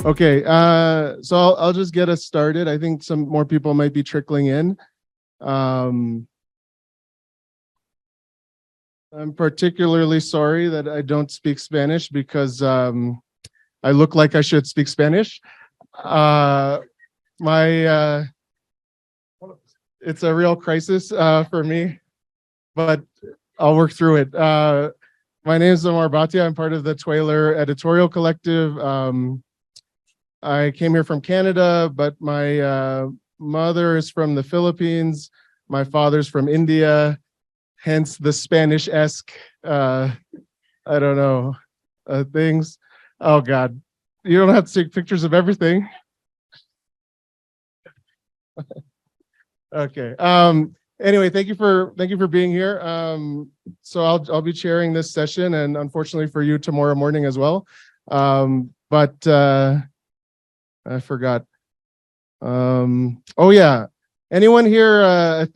Okay, so I'll just get us started. I think some more people might be trickling in. I'm particularly sorry that I don't speak Spanish because I look like I should speak Spanish. It's a real crisis for me, but I'll work through it. My name is Amar Bhatia. I'm part of the TWAILR editorial collective. I came here from Canada, but my mother is from the Philippines. My father's from India, hence the Spanish-esque, I don't know, things. Oh God, you don't have to take pictures of everything. Okay. Anyway, thank you for being here. So I'll be chairing this session, and unfortunately for you, tomorrow morning as well. But I forgot. Oh yeah, anyone here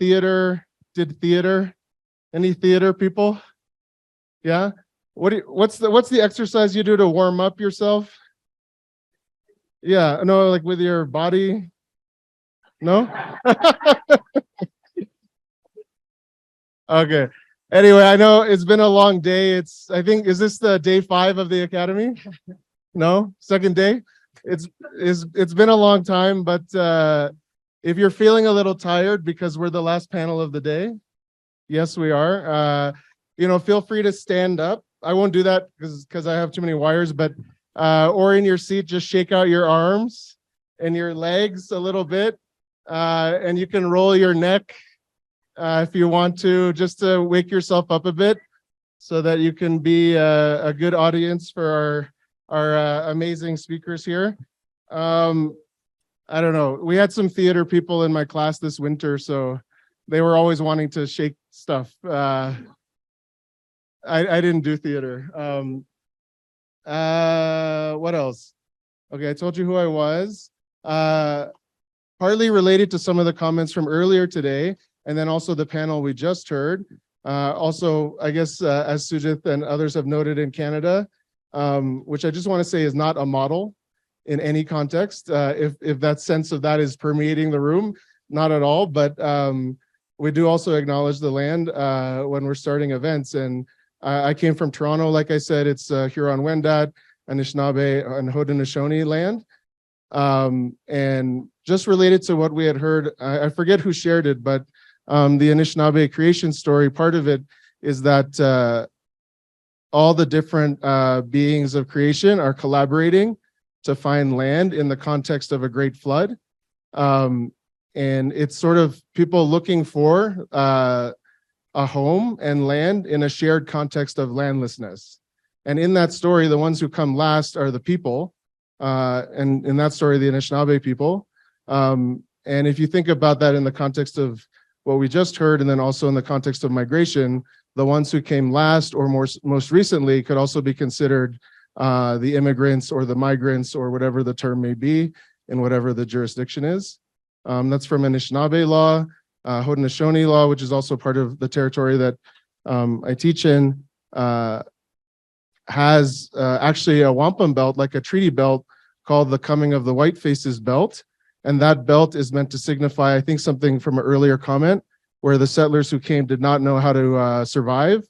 did theater? Any theater people? Yeah. What's the exercise you do to warm up yourself? Yeah, no, like with your body. No? Okay. Anyway, I know it's been a long day. I think, is this the day 5 of the academy? No? Second day? It's been a long time, but if you're feeling a little tired because we're the last panel of the day, yes, we are. Feel free to stand up. I won't do that because I have too many wires, but or in your seat, just shake out your arms and your legs a little bit, and you can roll your neck if you want to, just to wake yourself up a bit, so that you can be a good audience for our amazing speakers here. I don't know. We had some theater people in my class this winter, so they were always wanting to shake stuff. I didn't do theater. What else? Okay, I told you who I was. Partly related to some of the comments from earlier today, and then also the panel we just heard. Also, I guess, as Sujith and others have noted in Canada, which I just want to say is not a model in any context. If that sense of that is permeating the room, not at all, but we do also acknowledge the land when we're starting events. And I came from Toronto, like I said, it's Huron-Wendat, Anishinaabe, and Haudenosaunee land. And just related to what we had heard, I forget who shared it, but the Anishinaabe creation story, part of it is that all the different beings of creation are collaborating to find land in the context of a great flood. And it's sort of people looking for a home and land in a shared context of landlessness. And in that story, the ones who come last are the people, and in that story, the Anishinaabe people. And if you think about that in the context of what we just heard, and then also in the context of migration, the ones who came last or most recently could also be considered the immigrants or the migrants or whatever the term may be in whatever the jurisdiction is. That's from Anishinaabe law. Haudenosaunee law, which is also part of the territory that I teach in, has actually a wampum belt, like a treaty belt, called the Coming of the White Faces belt. And that belt is meant to signify, I think, something from an earlier comment, where the settlers who came did not know how to survive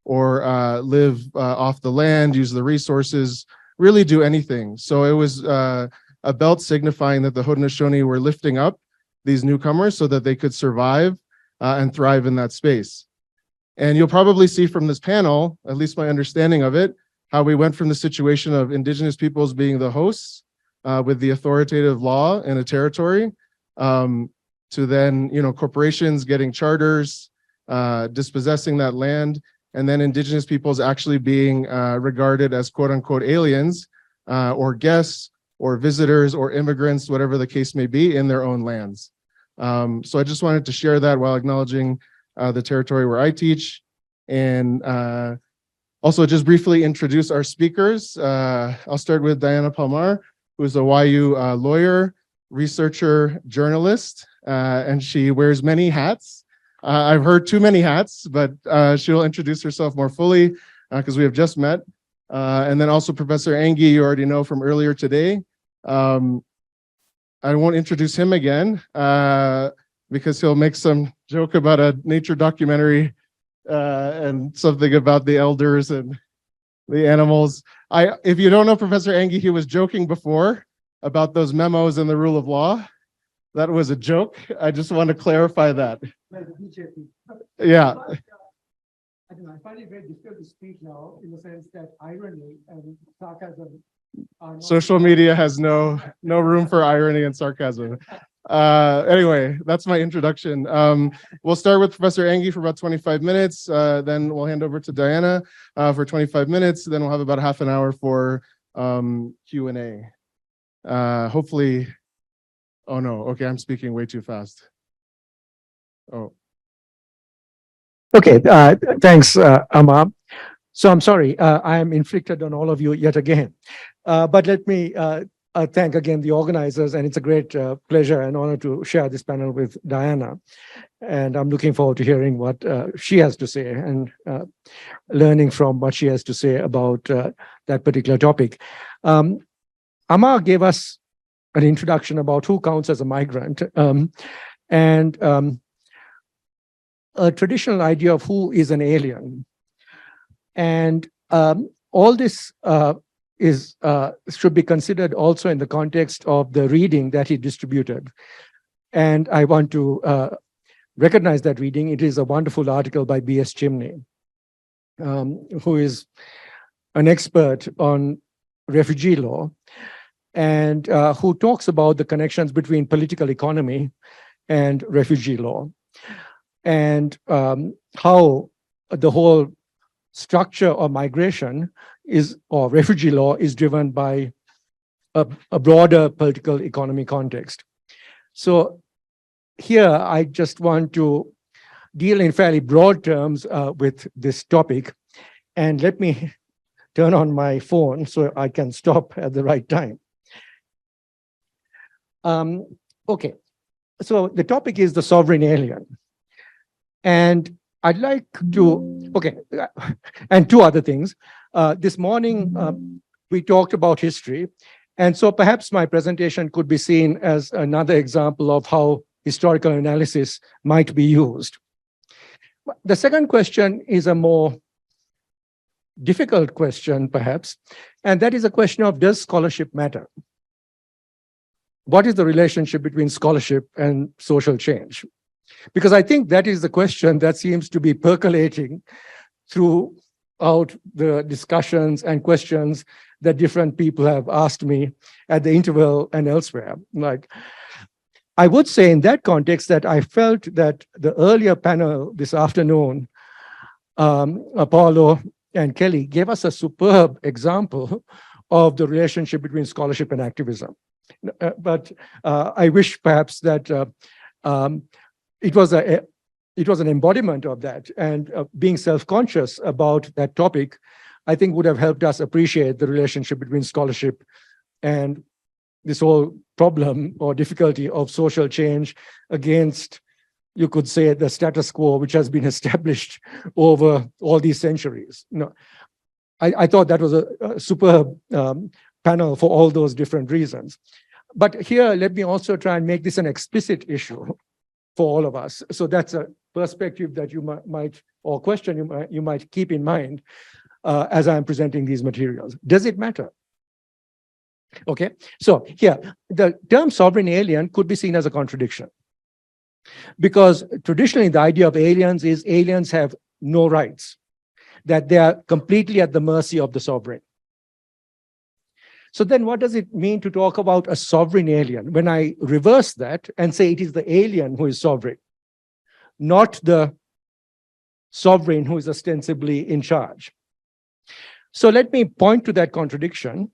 or live off the land, use the resources, really do anything. So it was a belt signifying that the Haudenosaunee were lifting up these newcomers so that they could survive and thrive in that space. And you'll probably see from this panel, at least my understanding of it, how we went from the situation of Indigenous peoples being the hosts with the authoritative law in a territory, to then, corporations getting charters, dispossessing that land, and then Indigenous peoples actually being regarded as quote unquote aliens or guests or visitors or immigrants, whatever the case may be, in their own lands. So I just wanted to share that while acknowledging the territory where I teach, and also just briefly introduce our speakers. I'll start with Dayanna Palmar, who is a YU lawyer, researcher, journalist, and she wears many hats. I've heard too many hats, but she'll introduce herself more fully because we have just met. And then also Professor Anghie, you already know from earlier today. I won't introduce him again because he'll make some joke about a nature documentary and something about the elders and the animals. If you don't know Professor Anghie, he was joking before about those memos and the rule of law. That was a joke. I just want to clarify that. Yeah. I don't know, I find it very difficult to speak now in the sense that irony and sarcasm are not. Social media has no room for irony and sarcasm. Anyway, that's my introduction. We'll start with Professor Anghie for about 25 minutes. Then we'll hand over to Dayanna for 25 minutes. Then we'll have about half an hour for Q&A. Hopefully, oh no, okay, I'm speaking way too fast. Oh. Okay, thanks, Amar. So I'm sorry, I am inflicted on all of you yet again. But let me thank again the organizers, and it's a great pleasure and honor to share this panel with Dayanna. And I'm looking forward to hearing what she has to say and learning from what she has to say about that particular topic. Amar gave us an introduction about who counts as a migrant, and a traditional idea of who is an alien. And all this should be considered also in the context of the reading that he distributed. And I want to recognize that reading. It is a wonderful article by B.S. Chimney, who is an expert on refugee law and who talks about the connections between political economy and refugee law, and how the whole structure of migration or refugee law is driven by a broader political economy context. So here I just want to deal in fairly broad terms with this topic. And let me turn on my phone so I can stop at the right time. Okay, so the topic is the sovereign alien. And I'd like to, okay, and two other things. This morning, we talked about history. And so perhaps my presentation could be seen as another example of how historical analysis might be used. The second question is a more difficult question, perhaps, and that is a question of, does scholarship matter? What is the relationship between scholarship and social change? Because I think that is the question that seems to be percolating throughout the discussions and questions that different people have asked me at the interval and elsewhere. Like, I would say in that context that I felt that the earlier panel this afternoon, Apollo and Kelly, gave us a superb example of the relationship between scholarship and activism. But I wish perhaps that it was an embodiment of that, and being self-conscious about that topic, I think would have helped us appreciate the relationship between scholarship and this whole problem or difficulty of social change against, you could say, the status quo, which has been established over all these centuries. You know, I thought that was a superb panel for all those different reasons. But here, let me also try and make this an explicit issue for all of us. So that's a perspective that you might, or question you might keep in mind as I'm presenting these materials. Does it matter? Okay, so here, the term sovereign alien could be seen as a contradiction. Because traditionally, the idea of aliens is aliens have no rights, that they are completely at the mercy of the sovereign. So then what does it mean to talk about a sovereign alien? When I reverse that and say it is the alien who is sovereign, not the sovereign who is ostensibly in charge. So let me point to that contradiction.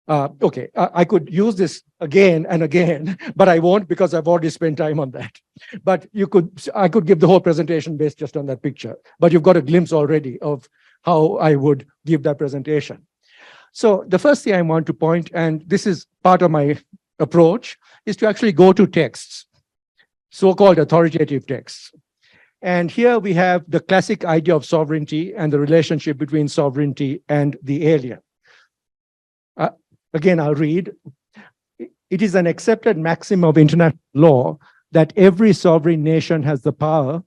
Okay, I could use this again and again, but I won't because I've already spent time on that. But I could give the whole presentation based just on that picture, but you've got a glimpse already of how I would give that presentation. So the first thing I want to point, and this is part of my approach, is to actually go to texts, so-called authoritative texts. And here we have the classic idea of sovereignty and the relationship between sovereignty and the alien. Again, I'll read. It is an accepted maxim of international law that every sovereign nation has the power,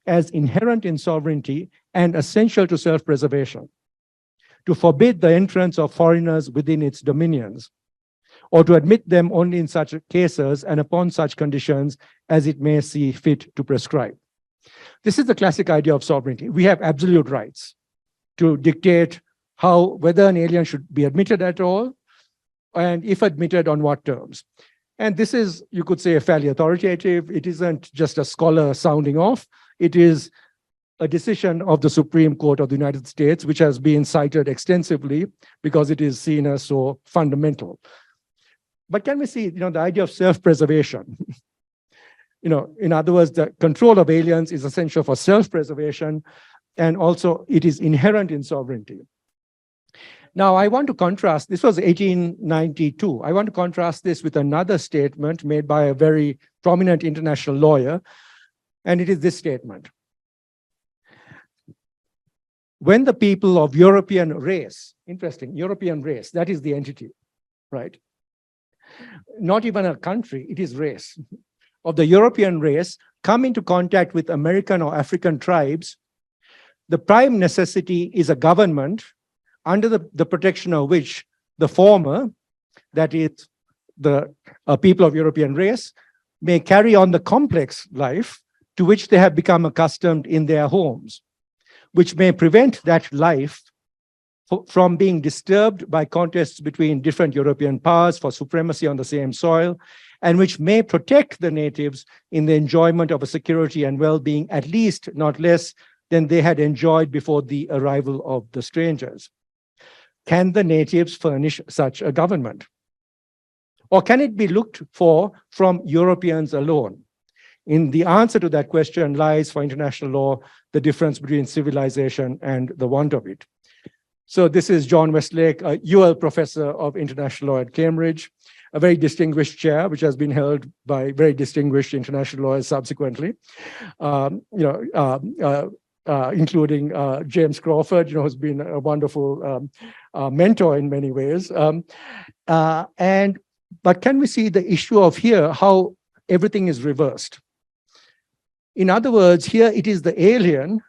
as inherent in sovereignty and essential to self-preservation, to forbid the entrance of foreigners within its dominions, or to admit them only in such cases and upon such conditions as it may see fit to prescribe. This is the classic idea of sovereignty. We have absolute rights to dictate whether an alien should be admitted at all, and if admitted, on what terms. And this is, you could say, fairly authoritative. It isn't just a scholar sounding off. It is a decision of the Supreme Court of the United States, which has been cited extensively because it is seen as so fundamental. But can we see, the idea of self-preservation? In other words, the control of aliens is essential for self-preservation, and also it is inherent in sovereignty. Now, I want to contrast, this was 1892. I want to contrast this with another statement made by a very prominent international lawyer, and it is this statement. When the people of European race, interesting, European race, that is the entity, right? Not even a country, it is race. Of the European race come into contact with American or African tribes, the prime necessity is a government under the protection of which the former, that is the people of European race, may carry on the complex life to which they have become accustomed in their homes, which may prevent that life from being disturbed by contests between different European powers for supremacy on the same soil, and which may protect the natives in the enjoyment of a security and well-being, at least not less than they had enjoyed before the arrival of the strangers. Can the natives furnish such a government? Or can it be looked for from Europeans alone? In the answer to that question lies, for international law, the difference between civilization and the want of it. So this is John Westlake, a UL professor of international law at Cambridge, a very distinguished chair, which has been held by very distinguished international lawyers subsequently, including James Crawford, who's been a wonderful mentor in many ways. But can we see the issue of here, how everything is reversed? In other words, here it is the alien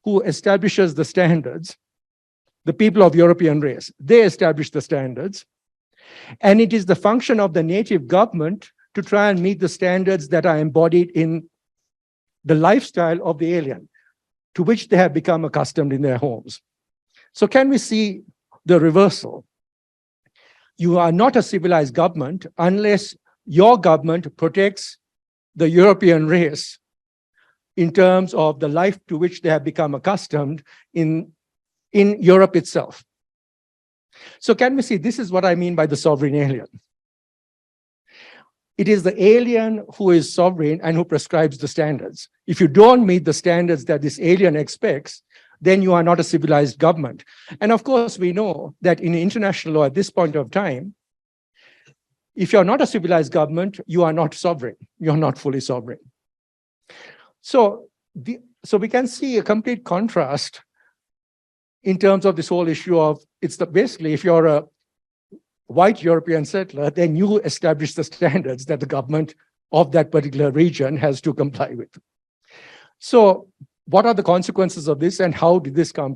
who establishes the standards, the people of European race. They establish the standards. And it is the function of the native government to try and meet the standards that are embodied in the lifestyle of the alien, to which they have become accustomed in their homes. So can we see the reversal? You are not a civilized government unless your government protects the European race in terms of the life to which they have become accustomed in Europe itself. So can we see, this is what I mean by the sovereign alien. It is the alien who is sovereign and who prescribes the standards. If you don't meet the standards that this alien expects, then you are not a civilized government. And of course, we know that in international law at this point of time, if you're not a civilized government, you are not sovereign. You're not fully sovereign. So we can see a complete contrast in terms of this whole issue of, basically, if you're a white European settler, then you establish the standards that the government of that particular region has to comply with. So what are the consequences of this, and how did this come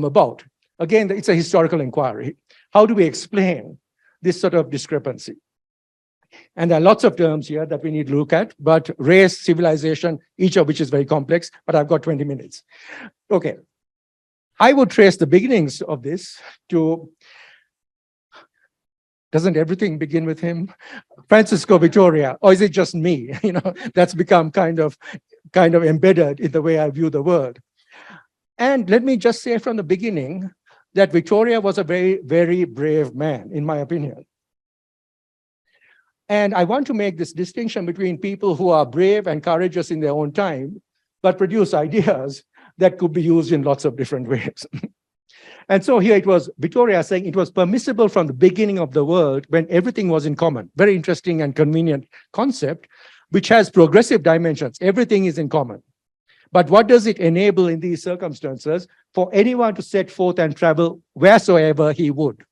about? Again, it's a historical inquiry. How do we explain this sort of discrepancy? And there are lots of terms here that we need to look at, but race, civilization, each of which is very complex, but I've got 20 minutes. Okay. I would trace the beginnings of this to, doesn't everything begin with him? Francisco Vitoria, or is it just me? That's become kind of embedded in the way I view the world. And let me just say from the beginning that Vitoria was a very, very brave man, in my opinion. And I want to make this distinction between people who are brave and courageous in their own time, but produce ideas that could be used in lots of different ways. And so here it was Vitoria saying it was permissible from the beginning of the world when everything was in common. Very interesting and convenient concept, which has progressive dimensions. Everything is in common. But what does it enable in these circumstances? For anyone to set forth and travel wheresoever he would.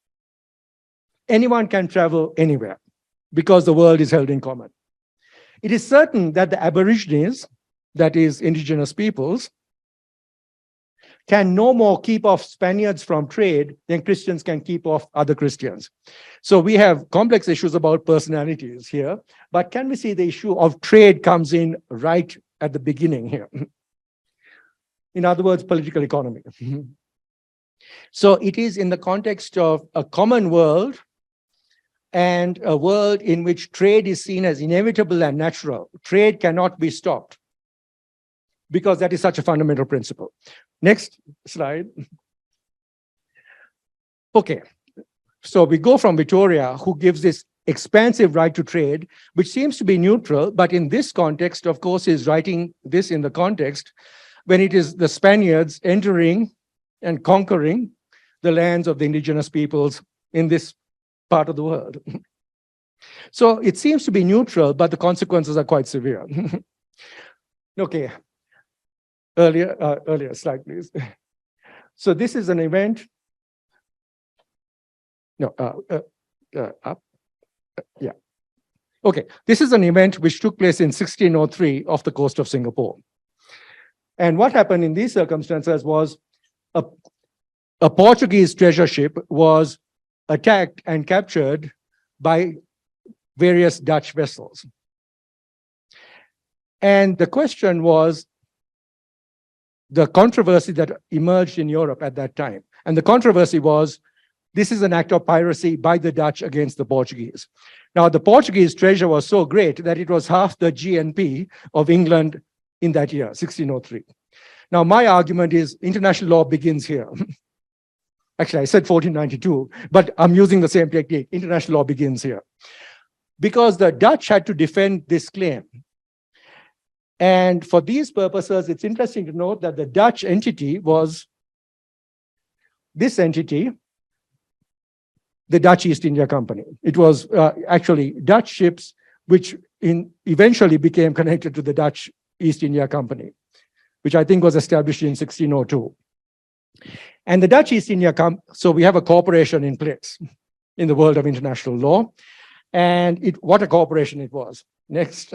anyone can travel anywhere because the world is held in common. It is certain that the Aborigines, that is indigenous peoples, can no more keep off Spaniards from trade than Christians can keep off other Christians. So we have complex issues about personalities here, but can we see the issue of trade comes in right at the beginning here? In other words, political economy. So it is in the context of a common world and a world in which trade is seen as inevitable and natural. Trade cannot be stopped because that is such a fundamental principle. Next slide. Okay, so we go from Victoria, who gives this expansive right to trade, which seems to be neutral, but in this context, of course, is writing this in the context when it is the Spaniards entering and conquering the lands of the indigenous peoples in this part of the world. So it seems to be neutral, but the consequences are quite severe. Okay. Earlier slide, please. So this is an event. No, up. Yeah. Okay, this is an event which took place in 1603 off the coast of Singapore. And what happened in these circumstances was a Portuguese treasure ship was attacked and captured by various Dutch vessels. And the question was, the controversy that emerged in Europe at that time. And the controversy was, this is an act of piracy by the Dutch against the Portuguese. Now, the Portuguese treasure was so great that it was half the GNP of England in that year, 1603. Now, my argument is international law begins here. Actually, I said 1492, but I'm using the same technique. International law begins here. Because the Dutch had to defend this claim. And for these purposes, it's interesting to note that the Dutch entity was this entity, the Dutch East India Company. It was actually Dutch ships which eventually became connected to the Dutch East India Company, which I think was established in 1602. And the Dutch East India Company, so we have a corporation in place in the world of international law. And what a corporation it was. Next.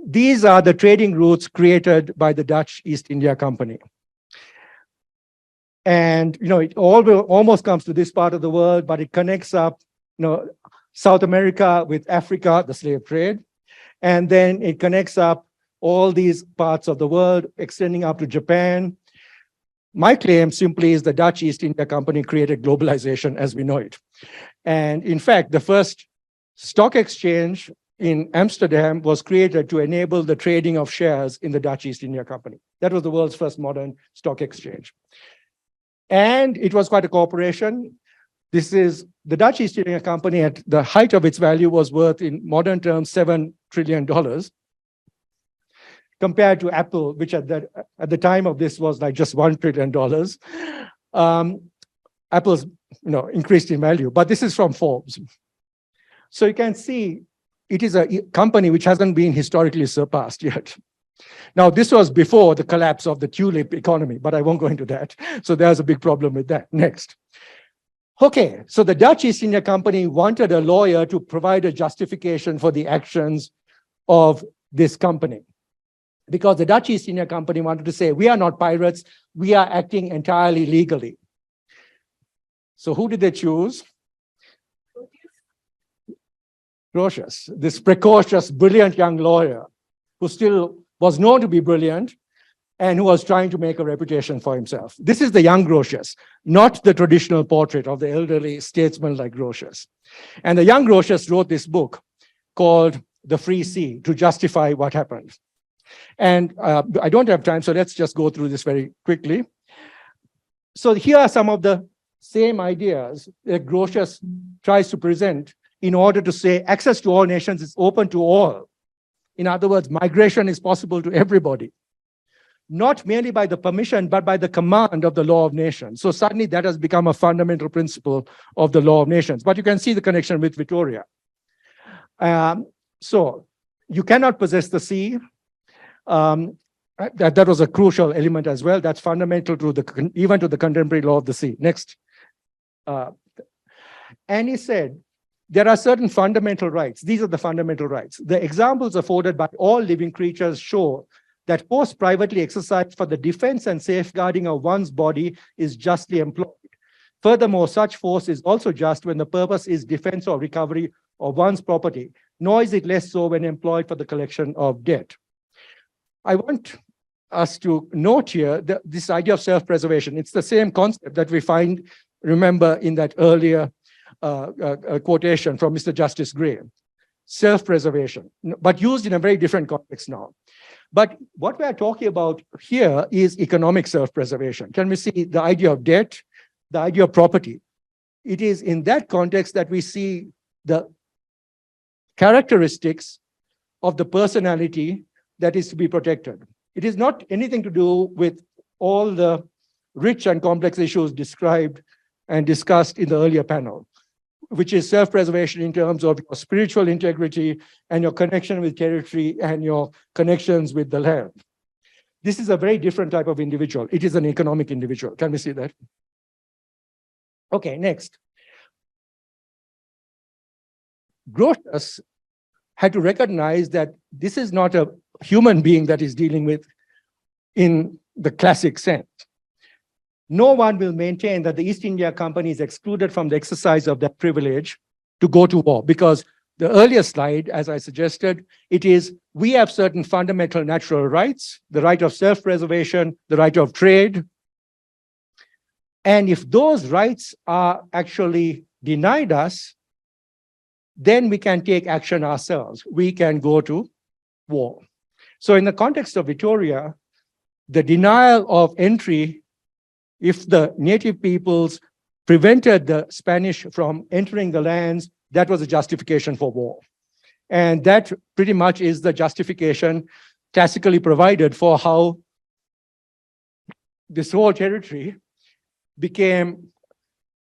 These are the trading routes created by the Dutch East India Company. And, it almost comes to this part of the world, but it connects up, South America with Africa, the slave trade. And then it connects up all these parts of the world, extending up to Japan. My claim simply is the Dutch East India Company created globalization as we know it. And in fact, the first stock exchange in Amsterdam was created to enable the trading of shares in the Dutch East India Company. That was the world's first modern stock exchange. And it was quite a corporation. This is the Dutch East India Company at the height of its value was worth in modern terms $7 trillion, compared to Apple, which at the time of this was like just $1 trillion. Apple's increased in value, but this is from Forbes. So you can see it is a company which hasn't been historically surpassed yet. Now, this was before the collapse of the tulip economy, but I won't go into that. So there's a big problem with that. Next. Okay, so the Dutch East India Company wanted a lawyer to provide a justification for the actions of this company. Because the Dutch East India Company wanted to say, we are not pirates, we are acting entirely legally. So who did they choose? Grotius, this precocious, brilliant young lawyer who still was known to be brilliant and who was trying to make a reputation for himself. This is the young Grotius, not the traditional portrait of the elderly statesman like Grotius. And the young Grotius wrote this book called The Free Sea to justify what happened. And I don't have time, so let's just go through this very quickly. So here are some of the same ideas that Grotius tries to present in order to say access to all nations is open to all. In other words, migration is possible to everybody, not merely by the permission, but by the command of the law of nations. So suddenly that has become a fundamental principle of the law of nations. But you can see the connection with Victoria. So you cannot possess the sea. That was a crucial element as well. That's fundamental to even to the contemporary law of the sea. Next. And he said, there are certain fundamental rights. These are the fundamental rights. The examples afforded by all living creatures show that force privately exercised for the defense and safeguarding of one's body is justly employed. Furthermore, such force is also just when the purpose is defense or recovery of one's property, nor is it less so when employed for the collection of debt. I want us to note here this idea of self-preservation. It's the same concept that we find, remember, in that earlier quotation from Mr. Justice Gray. Self-preservation, but used in a very different context now. But what we are talking about here is economic self-preservation. Can we see the idea of debt, the idea of property? It is in that context that we see the characteristics of the personality that is to be protected. It is not anything to do with all the rich and complex issues described and discussed in the earlier panel, which is self-preservation in terms of your spiritual integrity and your connection with territory and your connections with the land. This is a very different type of individual. It is an economic individual. Can we see that? Okay, next. Grotius had to recognize that this is not a human being that is dealing with in the classic sense. No one will maintain that the East India Company is excluded from the exercise of that privilege to go to war, because the earlier slide, as I suggested, it is we have certain fundamental natural rights, the right of self-preservation, the right of trade. And if those rights are actually denied us, then we can take action ourselves. We can go to war. So in the context of Victoria, the denial of entry, if the native peoples prevented the Spanish from entering the lands, that was a justification for war. And that pretty much is the justification classically provided for how this whole territory became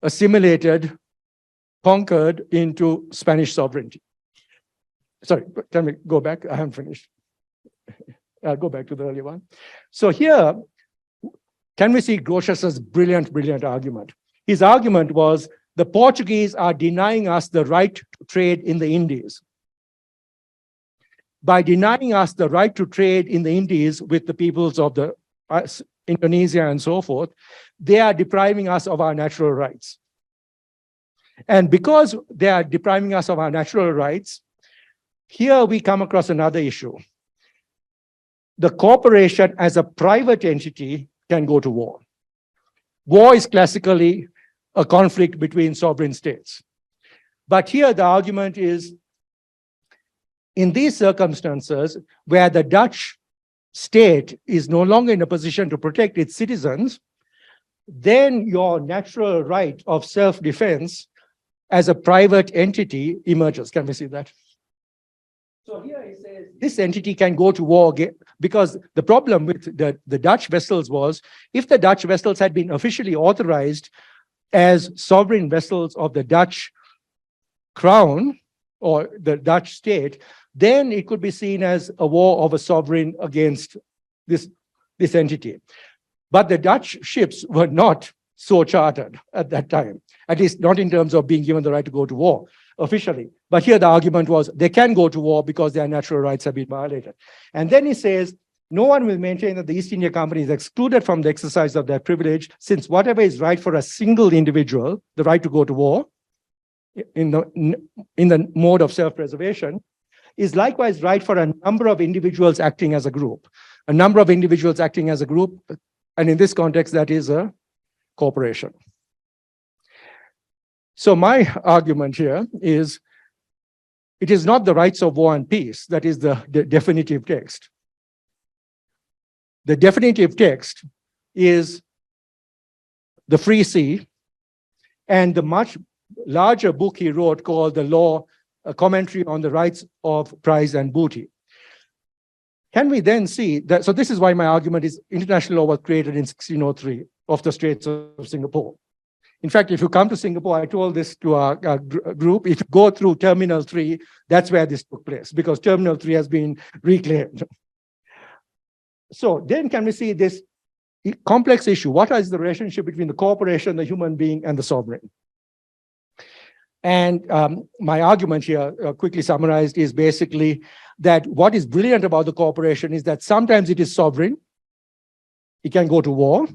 assimilated, conquered into Spanish sovereignty. Sorry, can we go back? I haven't finished. I'll go back to the earlier one. So here, can we see Grotius's brilliant, brilliant argument? His argument was the Portuguese are denying us the right to trade in the Indies. By denying us the right to trade in the Indies with the peoples of the Indonesia and so forth, they are depriving us of our natural rights. And because they are depriving us of our natural rights, here we come across another issue. The corporation as a private entity can go to war. War is classically a conflict between sovereign states. But here the argument is, in these circumstances where the Dutch state is no longer in a position to protect its citizens, then your natural right of self-defense as a private entity emerges. Can we see that? So here he says this entity can go to war because the problem with the Dutch vessels was, if the Dutch vessels had been officially authorized as sovereign vessels of the Dutch crown or the Dutch state, then it could be seen as a war of a sovereign against this entity. But the Dutch ships were not so chartered at that time, at least not in terms of being given the right to go to war officially. But here the argument was they can go to war because their natural rights have been violated. And then he says, no one will maintain that the East India Company is excluded from the exercise of their privilege, since whatever is right for a single individual, the right to go to war, in the mode of self-preservation, is likewise right for a number of individuals acting as a group. A number of individuals acting as a group, and in this context, that is a corporation. So my argument here is, it is not the rights of war and peace that is the definitive text. The definitive text is the Free Sea and the much larger book he wrote called The Law, a commentary on the rights of prize and booty. Can we then see that? So this is why my argument is international law was created in 1603 off the Straits of Singapore. In fact, if you come to Singapore, I told this to our group, if you go through Terminal 3, that's where this took place, because Terminal 3 has been reclaimed. So then can we see this complex issue? What is the relationship between the corporation, the human being, and the sovereign? And my argument here, quickly summarized, is basically that what is brilliant about the corporation is that sometimes it is sovereign. It can go to war.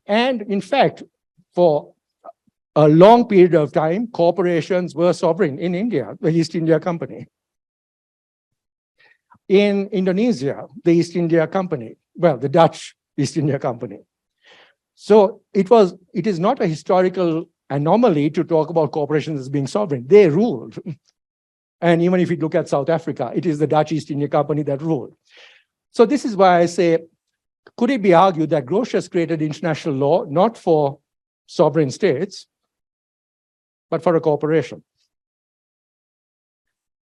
And in fact, for a long period of time, corporations were sovereign in India, the East India Company. In Indonesia, the East India Company, well, the Dutch East India Company. So it is not a historical anomaly to talk about corporations as being sovereign. They ruled. And even if you look at South Africa, it is the Dutch East India Company that ruled. So this is why I say, could it be argued that Grotius created international law not for sovereign states, but for a corporation?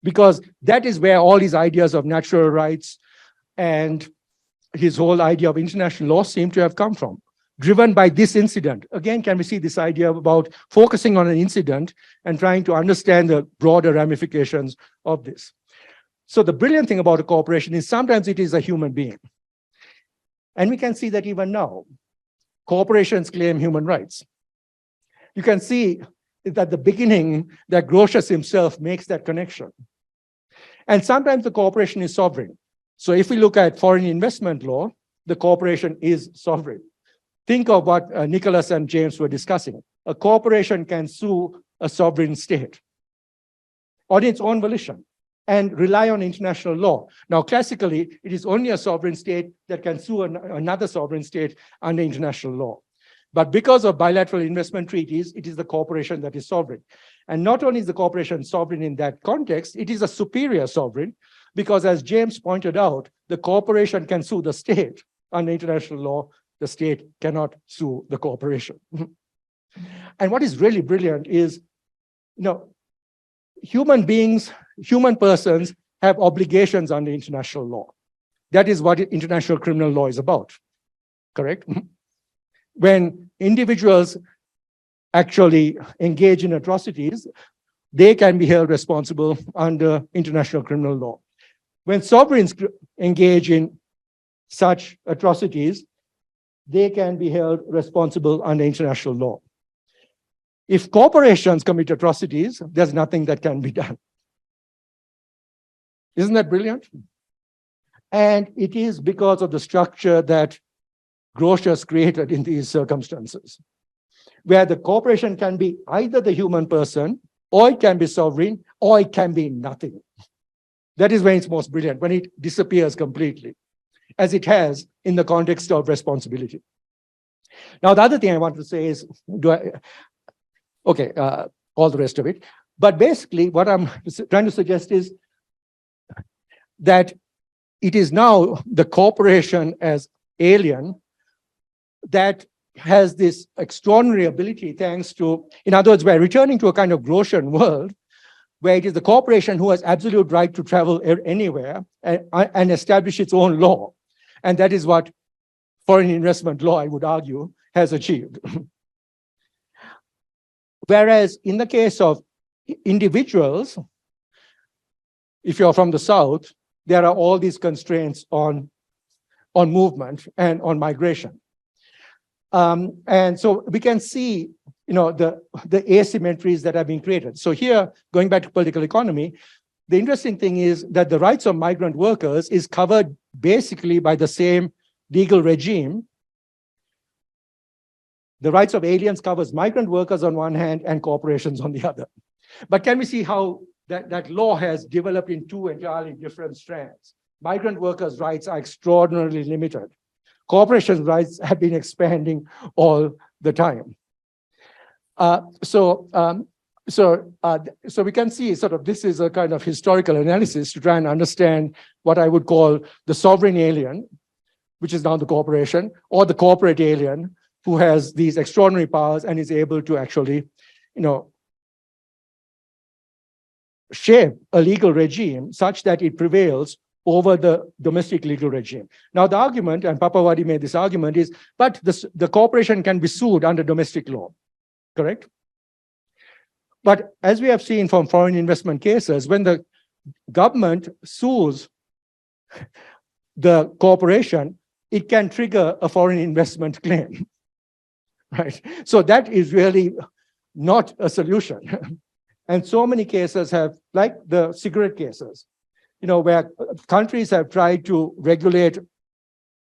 Because that is where all these ideas of natural rights and his whole idea of international law seem to have come from, driven by this incident. Again, can we see this idea about focusing on an incident and trying to understand the broader ramifications of this? So the brilliant thing about a corporation is sometimes it is a human being. And we can see that even now, corporations claim human rights. You can see at the beginning that Grotius himself makes that connection. And sometimes the corporation is sovereign. So if we look at foreign investment law, the corporation is sovereign. Think of what Nicholas and James were discussing. A corporation can sue a sovereign state on its own volition and rely on international law. Now, classically, it is only a sovereign state that can sue another sovereign state under international law. But because of bilateral investment treaties, it is the corporation that is sovereign. And not only is the corporation sovereign in that context, it is a superior sovereign, because as James pointed out, the corporation can sue the state under international law. The state cannot sue the corporation. And what is really brilliant is, human beings, human persons have obligations under international law. That is what international criminal law is about, correct? When individuals actually engage in atrocities, they can be held responsible under international criminal law. When sovereigns engage in such atrocities, they can be held responsible under international law. If corporations commit atrocities, there's nothing that can be done. Isn't that brilliant? And it is because of the structure that Grotius created in these circumstances, where the corporation can be either the human person, or it can be sovereign, or it can be nothing. That is when it's most brilliant, when it disappears completely, as it has in the context of responsibility. Now, the other thing I want to say is, all the rest of it. But basically, what I'm trying to suggest is that it is now the corporation as alien that has this extraordinary ability, thanks to, in other words, we're returning to a kind of Grotian world where it is the corporation who has absolute right to travel anywhere and establish its own law. And that is what foreign investment law, I would argue, has achieved. Whereas in the case of individuals, if you're from the South, there are all these constraints on movement and on migration. And so we can see, the asymmetries that have been created. So here, going back to political economy, the interesting thing is that the rights of migrant workers is covered basically by the same legal regime. The rights of aliens covers migrant workers on one hand and corporations on the other. But can we see how that law has developed in two entirely different strands? Migrant workers' rights are extraordinarily limited. Corporations' rights have been expanding all the time. So we can see sort of this is a kind of historical analysis to try and understand what I would call the sovereign alien, which is now the corporation, or the corporate alien who has these extraordinary powers and is able to actually, shape a legal regime such that it prevails over the domestic legal regime. Now, the argument, and Papawadi made this argument, is, but the corporation can be sued under domestic law, correct? But as we have seen from foreign investment cases, when the government sues the corporation, it can trigger a foreign investment claim, right? So that is really not a solution. And so many cases have, like the cigarette cases, where countries have tried to regulate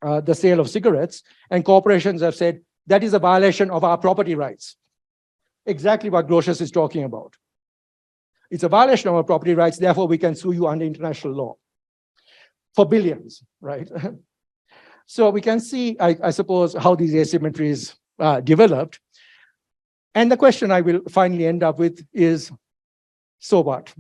the sale of cigarettes, and corporations have said that is a violation of our property rights. Exactly what Grotius is talking about. It's a violation of our property rights, therefore we can sue you under international law for billions, right? So we can see, I suppose, how these asymmetries developed. And the question I will finally end up with is, so what?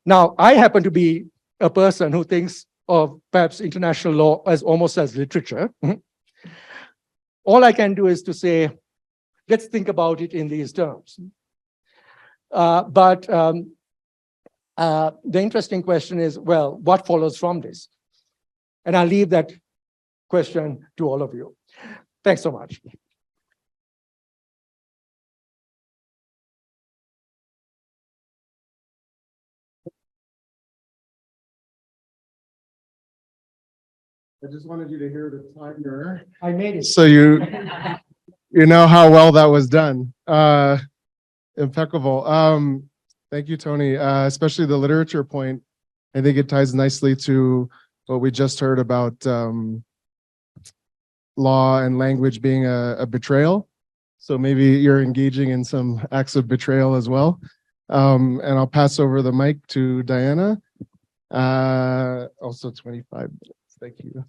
Now, I happen to be a person who thinks of perhaps international law as almost as literature. All I can do is to say, let's think about it in these terms. But the interesting question is, well, what follows from this? And I'll leave that question to all of you. Thanks so much. I just wanted you to hear the timer. I made it. So you know how well that was done. Impeccable. Thank you, Tony. Especially the literature point. I think it ties nicely to what we just heard about law and language being a betrayal. So maybe you're engaging in some acts of betrayal as well. And I'll pass over the mic to Dayanna. Also 25 minutes. Thank you.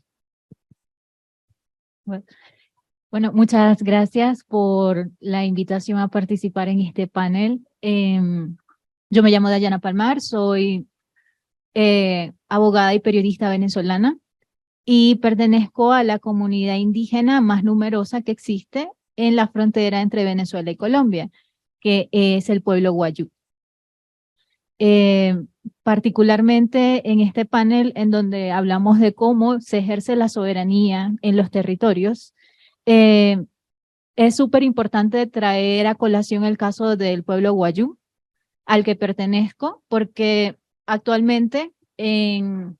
Bueno, muchas gracias por la invitación a participar en este panel. Yo me llamo Dayanna Palmar, soy abogada y periodista venezolana y pertenezco a la comunidad indígena más numerosa que existe en la frontera entre Venezuela y Colombia, que es el pueblo Wayuu. Particularmente en este panel en donde hablamos de cómo se ejerce la soberanía en los territorios, es súper importante traer a colación el caso del pueblo Wayuu, al que pertenezco, porque actualmente en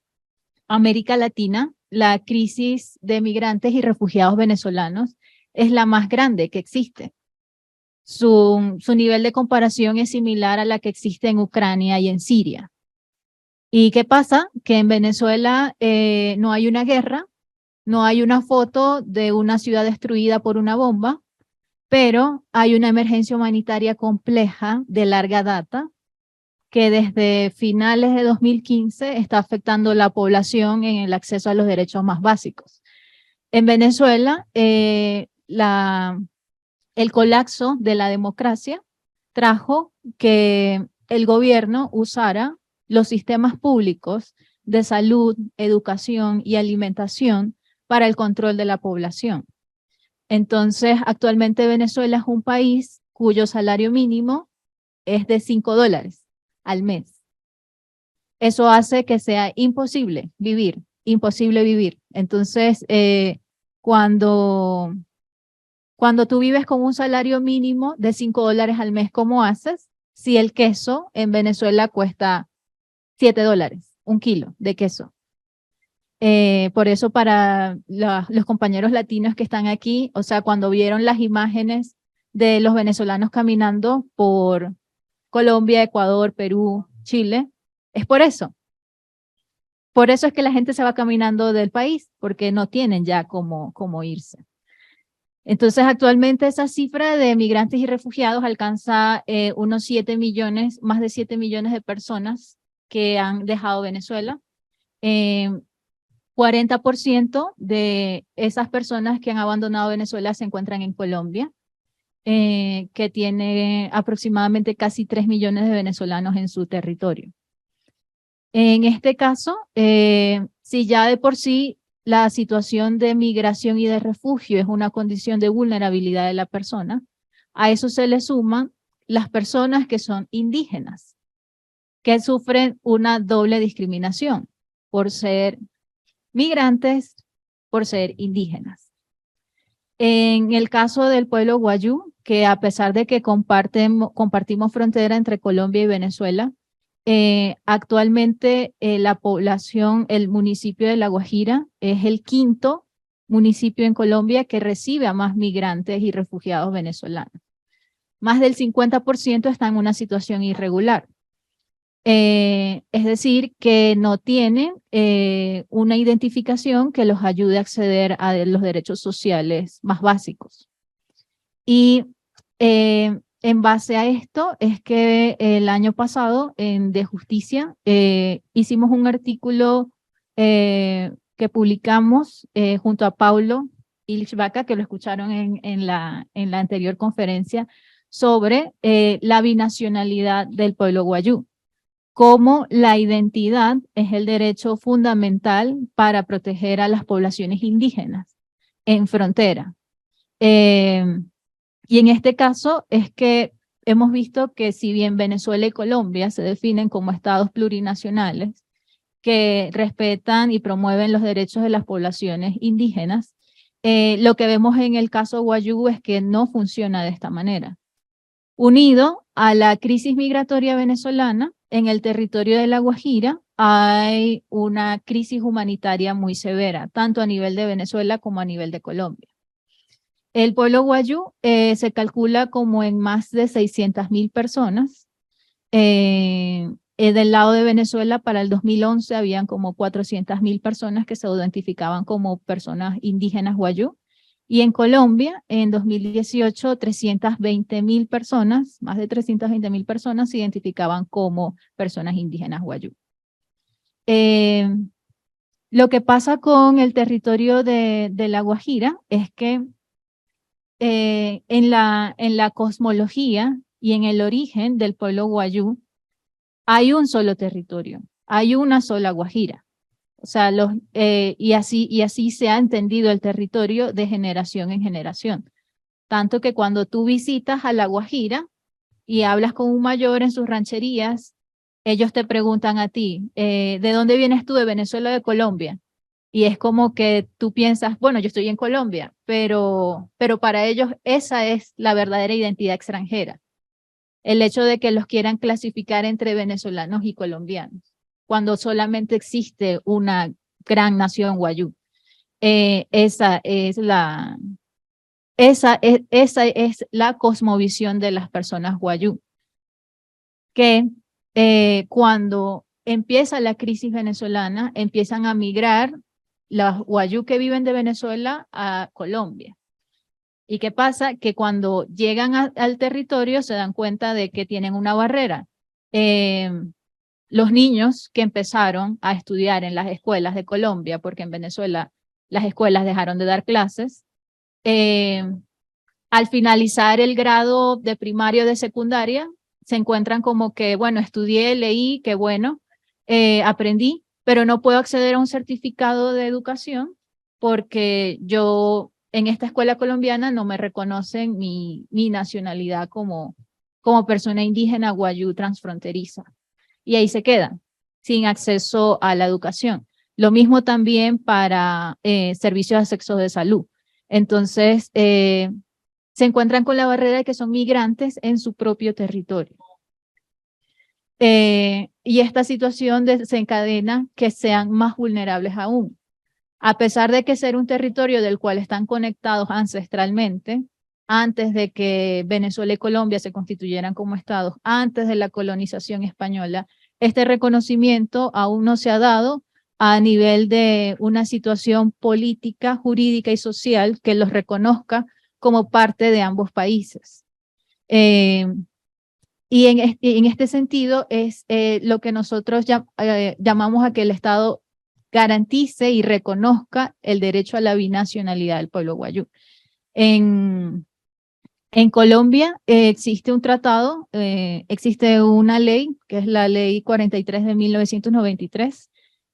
América Latina la crisis de migrantes y refugiados venezolanos es la más grande que existe. Su nivel de comparación es similar a la que existe en Ucrania y en Siria. ¿Y qué pasa? Que en Venezuela no hay una guerra, no hay una foto de una ciudad destruida por una bomba, pero hay una emergencia humanitaria compleja de larga data que desde finales de 2015 está afectando la población en el acceso a los derechos más básicos. En Venezuela, el colapso de la democracia trajo que el gobierno usara los sistemas públicos de salud, educación y alimentación para el control de la población. Entonces, actualmente Venezuela es un país cuyo salario mínimo es de $5 al mes. Eso hace que sea imposible vivir. Entonces, cuando tú vives con un salario mínimo de $5 al mes, ¿cómo haces? Si el queso en Venezuela cuesta $7, un kilo de queso. Por eso para los compañeros latinos que están aquí, o sea, cuando vieron las imágenes de los venezolanos caminando por Colombia, Ecuador, Perú, Chile, es por eso. Por eso es que la gente se va caminando del país, porque no tienen ya cómo irse. Entonces, actualmente esa cifra de migrantes y refugiados alcanza unos 7 millones, más de 7 millones de personas que han dejado Venezuela. 40% de esas personas que han abandonado Venezuela se encuentran en Colombia, que tiene aproximadamente casi 3 millones de venezolanos en su territorio. En este caso, si ya de por sí la situación de migración y de refugio es una condición de vulnerabilidad de la persona, a eso se le suman las personas que son indígenas, que sufren una doble discriminación por ser migrantes, por ser indígenas. En el caso del pueblo Wayuu, que a pesar de que compartimos frontera entre Colombia y Venezuela, actualmente la población, el municipio de La Guajira es el quinto municipio en Colombia que recibe a más migrantes y refugiados venezolanos. Más del 50% está en una situación irregular. Es decir, que no tienen una identificación que los ayude a acceder a los derechos sociales más básicos. Y en base a esto es que el año pasado en De Justicia hicimos un artículo que publicamos junto a Paulo Illich-Vaca, que lo escucharon en la anterior conferencia, sobre la binacionalidad del pueblo guayú, cómo la identidad es el derecho fundamental para proteger a las poblaciones indígenas en frontera. Y en este caso es que hemos visto que si bien Venezuela y Colombia se definen como estados plurinacionales que respetan y promueven los derechos de las poblaciones indígenas, lo que vemos en el caso guayú es que no funciona de esta manera. Unido a la crisis migratoria venezolana, en el territorio de La Guajira hay una crisis humanitaria muy severa, tanto a nivel de Venezuela como a nivel de Colombia. El pueblo guayú se calcula como en más de 600.000 personas. Del lado de Venezuela, para el 2011, habían como 400.000 personas que se identificaban como personas indígenas guayú. Y en Colombia, en 2018, 320.000 personas, más de 320.000 personas se identificaban como personas indígenas guayú. Lo que pasa con el territorio de La Guajira es que en la cosmología y en el origen del pueblo guayú hay un solo territorio, hay una sola Guajira. O sea, y así se ha entendido el territorio de generación en generación. Tanto que cuando tú visitas a La Guajira y hablas con un mayor en sus rancherías, ellos te preguntan a ti, ¿de dónde vienes tú? ¿De Venezuela o de Colombia? Y es como que tú piensas, bueno, yo estoy en Colombia, pero para ellos esa es la verdadera identidad extranjera. El hecho de que los quieran clasificar entre venezolanos y colombianos, cuando solamente existe una gran nación guayú. Esa es la cosmovisión de las personas guayú, que cuando empieza la crisis venezolana, empiezan a migrar los guayú que viven de Venezuela a Colombia. ¿Y qué pasa? Que cuando llegan al territorio se dan cuenta de que tienen una barrera. Los niños que empezaron a estudiar en las escuelas de Colombia, porque en Venezuela las escuelas dejaron de dar clases, al finalizar el grado de primaria o de secundaria, se encuentran como que, bueno, estudié, leí, qué bueno, aprendí, pero no puedo acceder a un certificado de educación porque yo en esta escuela colombiana no me reconocen mi nacionalidad como persona indígena guayú transfronteriza. Y ahí se quedan, sin acceso a la educación. Lo mismo también para servicios de acceso de salud. Entonces, se encuentran con la barrera de que son migrantes en su propio territorio. Y esta situación desencadena que sean más vulnerables aún. A pesar de que ser un territorio del cual están conectados ancestralmente, antes de que Venezuela y Colombia se constituyeran como estados, antes de la colonización española, este reconocimiento aún no se ha dado a nivel de una situación política, jurídica y social que los reconozca como parte de ambos países. Y en este sentido es lo que nosotros llamamos a que el Estado garantice y reconozca el derecho a la binacionalidad del pueblo guayú. En Colombia existe un tratado, existe una ley, que es la Ley 43 de 1993,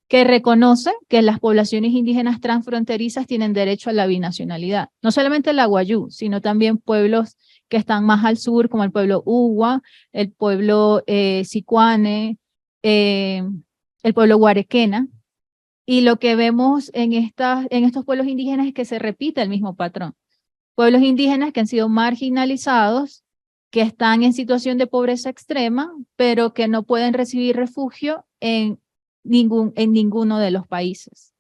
que reconoce que las poblaciones indígenas transfronterizas tienen derecho a la binacionalidad. No solamente la guayú, sino también pueblos que están más al sur, como el pueblo Uwa, el pueblo Sicuane, el pueblo Guarequena. Y lo que vemos en estos pueblos indígenas es que se repite el mismo patrón. Pueblos indígenas que han sido marginalizados, que están en situación de pobreza extrema, pero que no pueden recibir refugio en ninguno de los países.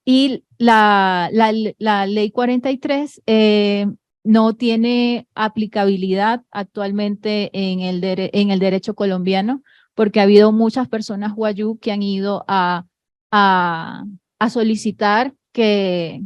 Y la ley 43 no tiene aplicabilidad actualmente en el derecho colombiano, porque ha habido muchas personas guayú que han ido a solicitar que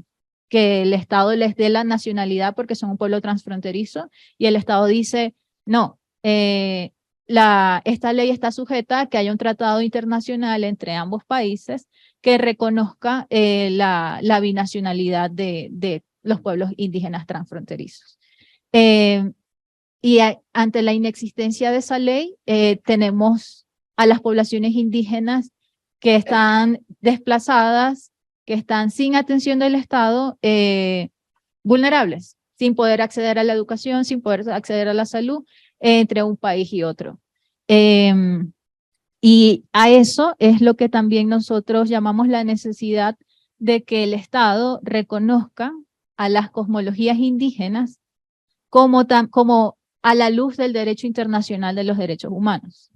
el Estado les dé la nacionalidad porque son un pueblo transfronterizo, y el Estado dice, no, esta ley está sujeta a que haya un tratado internacional entre ambos países que reconozca la binacionalidad de los pueblos indígenas transfronterizos. Ante la inexistencia de esa ley, tenemos a las poblaciones indígenas que están desplazadas, que están sin atención del Estado, vulnerables, sin poder acceder a la educación, sin poder acceder a la salud, entre un país y otro. Y a eso es lo que también nosotros llamamos la necesidad de que el Estado reconozca a las cosmologías indígenas como a la luz del derecho internacional de los derechos humanos.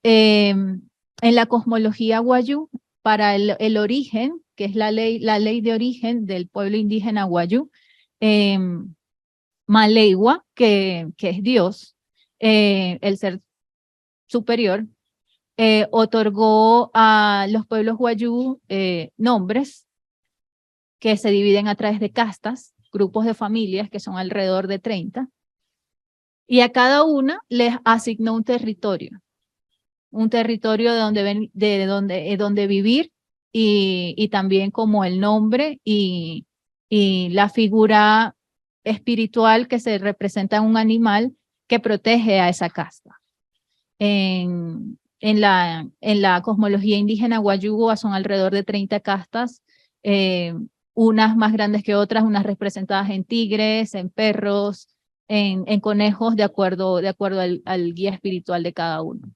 En la cosmología guayú, para el origen, que es la ley de origen del pueblo indígena guayú, Maleiwa, que es Dios, el ser superior, otorgó a los pueblos guayú nombres que se dividen a través de castas, grupos de familias que son alrededor de 30, y a cada una les asignó un territorio de donde vivir, y también como el nombre y la figura espiritual que se representa en un animal que protege a esa casta. En la cosmología indígena guayú son alrededor de 30 castas, unas más grandes que otras, unas representadas en tigres, en perros, en conejos, de acuerdo al guía espiritual de cada uno.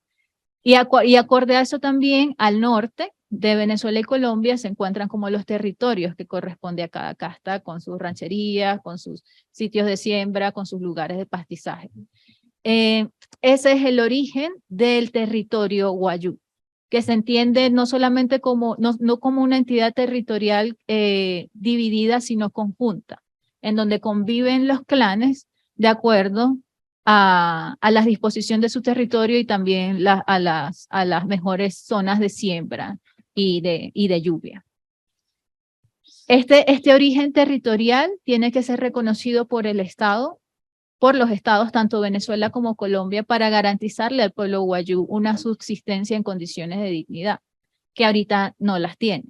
Y acorde a eso también, al norte de Venezuela y Colombia se encuentran como los territorios que corresponde a cada casta, con sus rancherías, con sus sitios de siembra, con sus lugares de pastizaje. Ese es el origen del territorio guayú, que se entiende no solamente como, no como una entidad territorial dividida, sino conjunta, en donde conviven los clanes de acuerdo a la disposición de su territorio y también a las mejores zonas de siembra y de lluvia. Este origen territorial tiene que ser reconocido por el Estado, por los estados, tanto Venezuela como Colombia, para garantizarle al pueblo guayú una subsistencia en condiciones de dignidad, que ahorita no las tiene.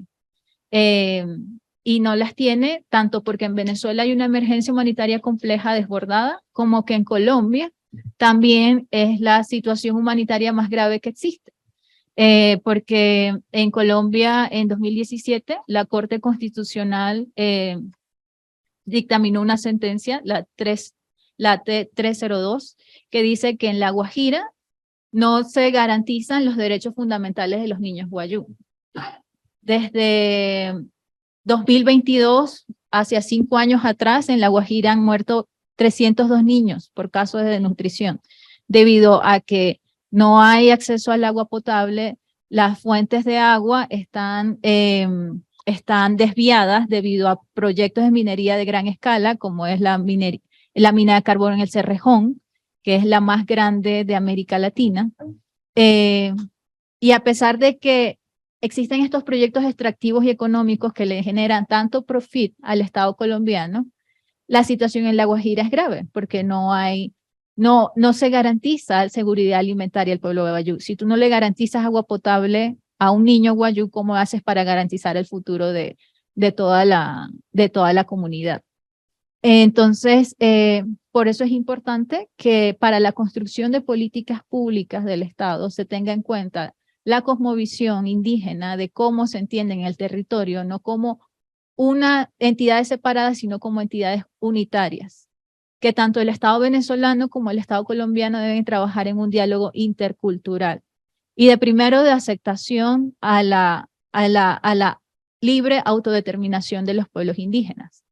Y no las tiene tanto porque en Venezuela hay una emergencia humanitaria compleja, desbordada, como que en Colombia también es la situación humanitaria más grave que existe. Porque en Colombia, en 2017, la Corte Constitucional dictaminó una sentencia, la T302, que dice que en La Guajira no se garantizan los derechos fundamentales de los niños guayú. Desde 2022, hacia 5 años atrás, en La Guajira han muerto 302 niños por casos de desnutrición, debido a que no hay acceso al agua potable, las fuentes de agua están desviadas debido a proyectos de minería de gran escala, como es la mina de carbón en el Cerrejón, que es la más grande de América Latina. Y a pesar de que existen estos proyectos extractivos y económicos que le generan tanto profit al Estado colombiano, la situación en La Guajira es grave, porque no se garantiza seguridad alimentaria al pueblo guayú. Si tú no le garantizas agua potable a un niño guayú, ¿cómo haces para garantizar el futuro de toda la comunidad? Entonces, por eso es importante que para la construcción de políticas públicas del Estado se tenga en cuenta la cosmovisión indígena de cómo se entiende en el territorio, no como una entidades separadas, sino como entidades unitarias, que tanto el Estado venezolano como el Estado colombiano deben trabajar en un diálogo intercultural y de aceptación a la libre autodeterminación de los pueblos indígenas,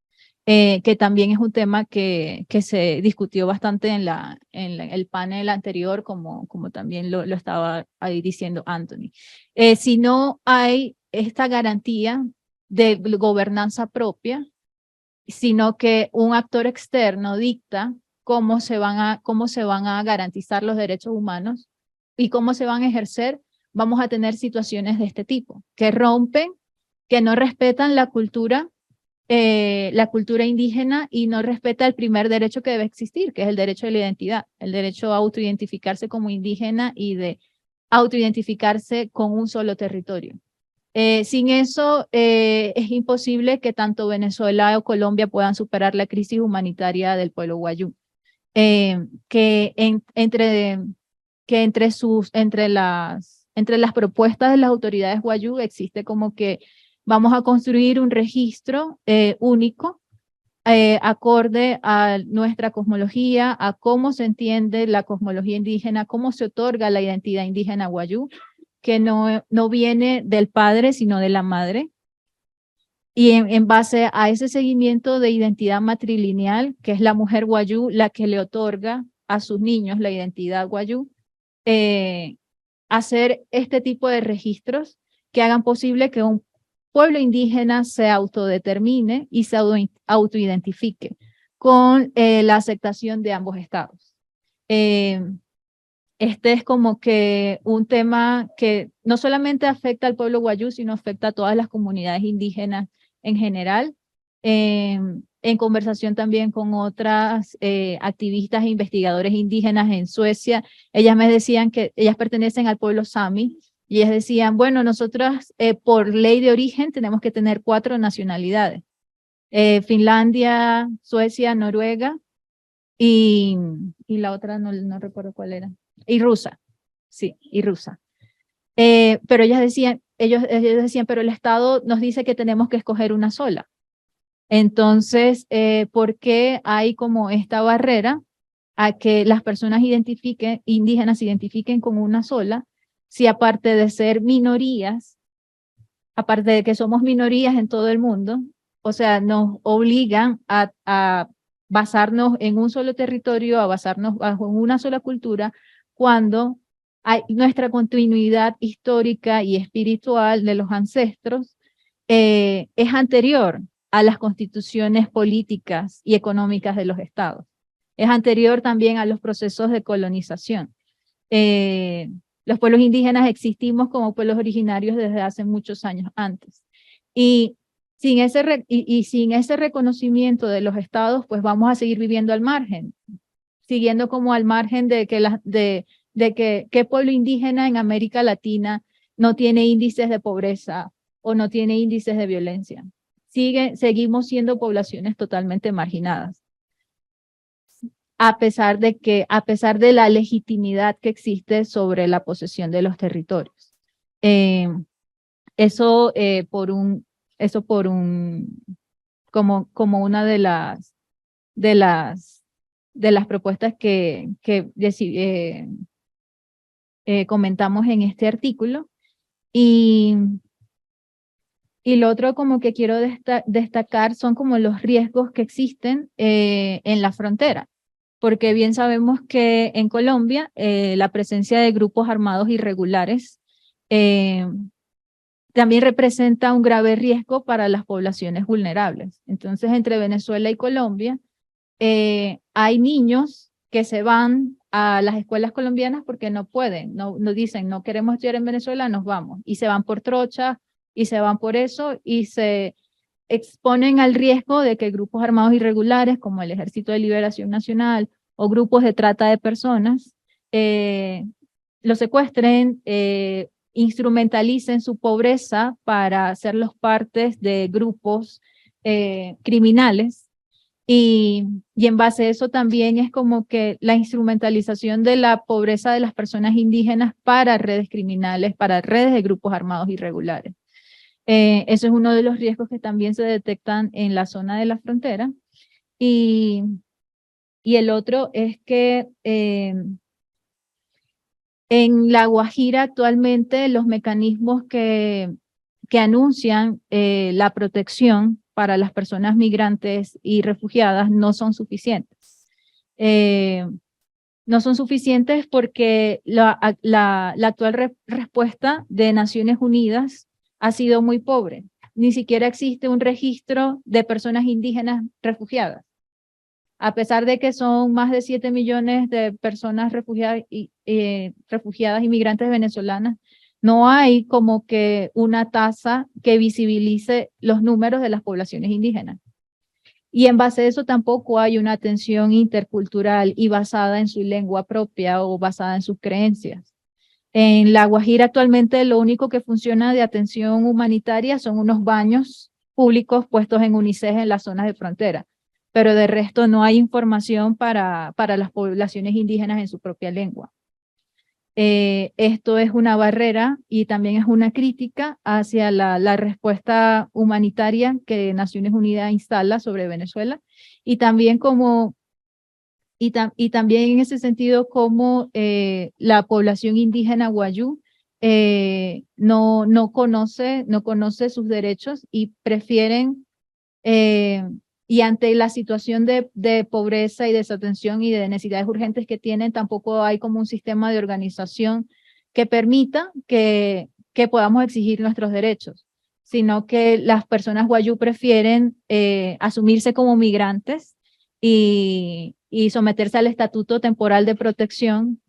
que también es un tema que se discutió bastante en el panel anterior, como también lo estaba ahí diciendo Anthony. Si no hay esta garantía de gobernanza propia, sino que un actor externo dicta cómo se van a garantizar los derechos humanos y cómo se van a ejercer, vamos a tener situaciones de este tipo, que rompen, que no respetan la cultura indígena y no respeta el primer derecho que debe existir, que es el derecho de la identidad, el derecho a autoidentificarse como indígena y de autoidentificarse con un solo territorio. Sin eso, es imposible que tanto Venezuela o Colombia puedan superar la crisis humanitaria del pueblo wayuu. Entre las propuestas de las autoridades wayuu existe como que vamos a construir un registro único, acorde a nuestra cosmología, a cómo se entiende la cosmología indígena, cómo se otorga la identidad indígena wayuu, que no viene del padre, sino de la madre. Y en base a ese seguimiento de identidad matrilineal, que es la mujer wayuu la que le otorga a sus niños la identidad wayuu, hacer este tipo de registros que hagan posible que un pueblo indígena se autodetermine y se autoidentifique con la aceptación de ambos estados. Este es como que un tema que no solamente afecta al pueblo wayuu, sino afecta a todas las comunidades indígenas en general. En conversación también con otras activistas e investigadores indígenas en Suecia, ellas me decían que ellas pertenecen al pueblo sami, y ellas decían, bueno, nosotras por ley de origen tenemos que tener 4 nacionalidades. Finlandia, Suecia, Noruega, y la otra no recuerdo cuál era. Y rusa, sí, y rusa. Pero ellos decían, pero el Estado nos dice que tenemos que escoger una sola. Entonces, ¿por qué hay como esta barrera a que las personas indígenas se identifiquen con una sola, si aparte de ser minorías, aparte de que somos minorías en todo el mundo, o sea, nos obligan a basarnos en un solo territorio, a basarnos bajo una sola cultura, cuando nuestra continuidad histórica y espiritual de los ancestros es anterior a las constituciones políticas y económicas de los estados. Es anterior también a los procesos de colonización. Los pueblos indígenas existimos como pueblos originarios desde hace muchos años antes. Y sin ese reconocimiento de los estados, pues vamos a seguir viviendo al margen, siguiendo como al margen de que qué pueblo indígena en América Latina no tiene índices de pobreza o no tiene índices de violencia. Seguimos siendo poblaciones totalmente marginadas, a pesar de la legitimidad que existe sobre la posesión de los territorios. Eso como una de las propuestas que comentamos en este artículo. Y lo otro como que quiero destacar son como los riesgos que existen en la frontera, porque bien sabemos que en Colombia la presencia de grupos armados irregulares también representa un grave riesgo para las poblaciones vulnerables. Entonces, entre Venezuela y Colombia hay niños que se van a las escuelas colombianas porque no pueden, no dicen, no queremos estudiar en Venezuela, nos vamos, y se van por trocha, y se van por eso, y se exponen al riesgo de que grupos armados irregulares, como el Ejército de Liberación Nacional, o grupos de trata de personas, los secuestren, instrumentalicen su pobreza para hacerlos partes de grupos criminales. Y en base a eso también es como que la instrumentalización de la pobreza de las personas indígenas para redes criminales, para redes de grupos armados irregulares. Eso es uno de los riesgos que también se detectan en la zona de la frontera. Y el otro es que en La Guajira actualmente los mecanismos que anuncian la protección para las personas migrantes y refugiadas no son suficientes. No son suficientes porque la actual respuesta de Naciones Unidas ha sido muy pobre. ni siquiera existe un registro de personas indígenas refugiadas. A pesar de que son más de 7 millones de personas refugiadas inmigrantes venezolanas, no hay como que una tasa que visibilice los números de las poblaciones indígenas. Y en base a eso tampoco hay una atención intercultural y basada en su lengua propia o basada en sus creencias. En La Guajira actualmente lo único que funciona de atención humanitaria son unos baños públicos puestos en UNICEF en las zonas de frontera, pero de resto no hay información para las poblaciones indígenas en su propia lengua. Esto es una barrera y también es una crítica hacia la respuesta humanitaria que Naciones Unidas instala sobre Venezuela y también también en ese sentido como la población indígena guayú no conoce sus derechos y prefieren y ante la situación de pobreza y desatención y de necesidades urgentes que tienen, tampoco hay como un sistema de organización que permita que podamos exigir nuestros derechos, sino que las personas guayú prefieren asumirse como migrantes y someterse al estatuto temporal de protección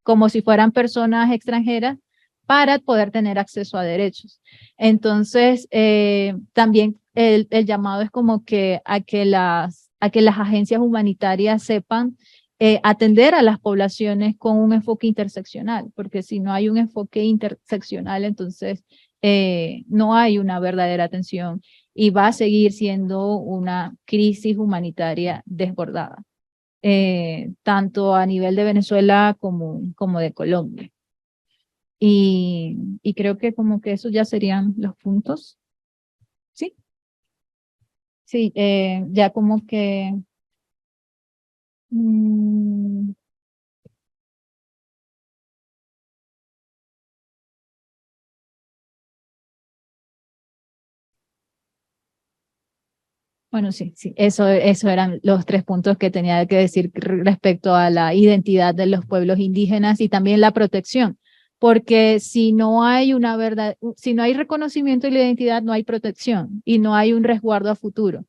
como si fueran personas extranjeras para poder tener acceso a derechos. Entonces, también el llamado es como que a que las agencias humanitarias sepan atender a las poblaciones con un enfoque interseccional, porque si no hay un enfoque interseccional, entonces no hay una verdadera atención y va a seguir siendo una crisis humanitaria desbordada, tanto a nivel de Venezuela como de Colombia. Y creo que como que esos ya serían los puntos. ¿Sí? Sí, ya como que... bueno, sí, eso eran los 3 puntos que tenía que decir respecto a la identidad de los pueblos indígenas y también la protección, porque si no hay si no hay reconocimiento de la identidad, no hay protección y no hay un resguardo a futuro.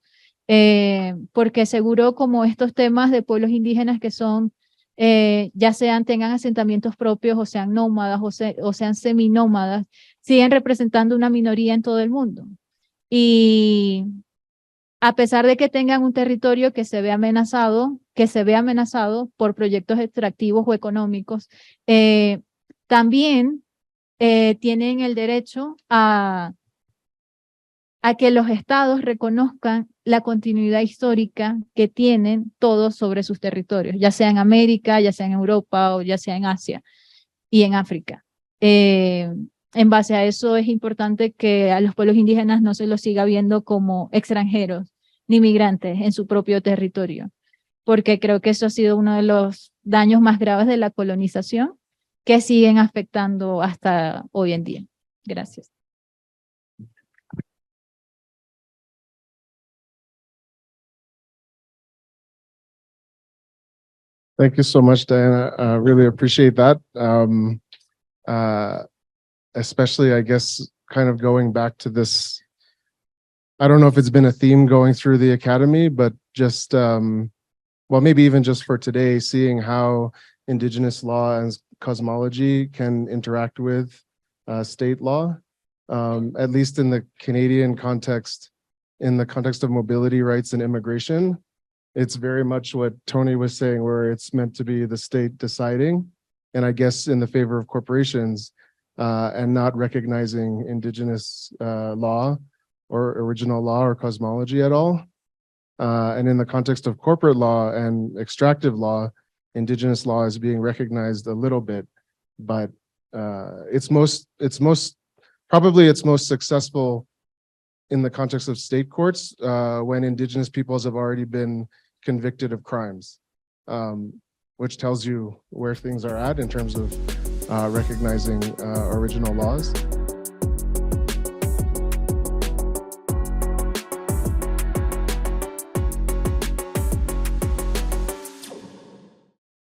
Porque seguro como estos temas de pueblos indígenas que son, ya tengan asentamientos propios o sean nómadas o sean seminómadas, siguen representando una minoría en todo el mundo. Y a pesar de que tengan un territorio que se ve amenazado por proyectos extractivos o económicos, también tienen el derecho a que los estados reconozcan la continuidad histórica que tienen todos sobre sus territorios, ya sea en América, ya sea en Europa o ya sea en Asia y en África. En base a eso es importante que a los pueblos indígenas no se los siga viendo como extranjeros ni migrantes en su propio territorio, porque creo que eso ha sido uno de los daños más graves de la colonización que siguen afectando hasta hoy en día. Gracias. Thank you so much, Diana. Really appreciate that. Especially, I guess, kind of going back to this, I don't know if it's been a theme going through the academy, but just, well, maybe even just for today, seeing how indigenous law and cosmology can interact with state law, at least in the Canadian context, in the context of mobility rights and immigration. It's very much what Tony was saying, where it's meant to be the state deciding, and I guess in the favor of corporations, and not recognizing indigenous law or original law or cosmology at all. And in the context of corporate law and extractive law, indigenous law is being recognized a little bit, but it's probably most successful in the context of state courts when indigenous peoples have already been convicted of crimes, which tells you where things are at in terms of recognizing original laws.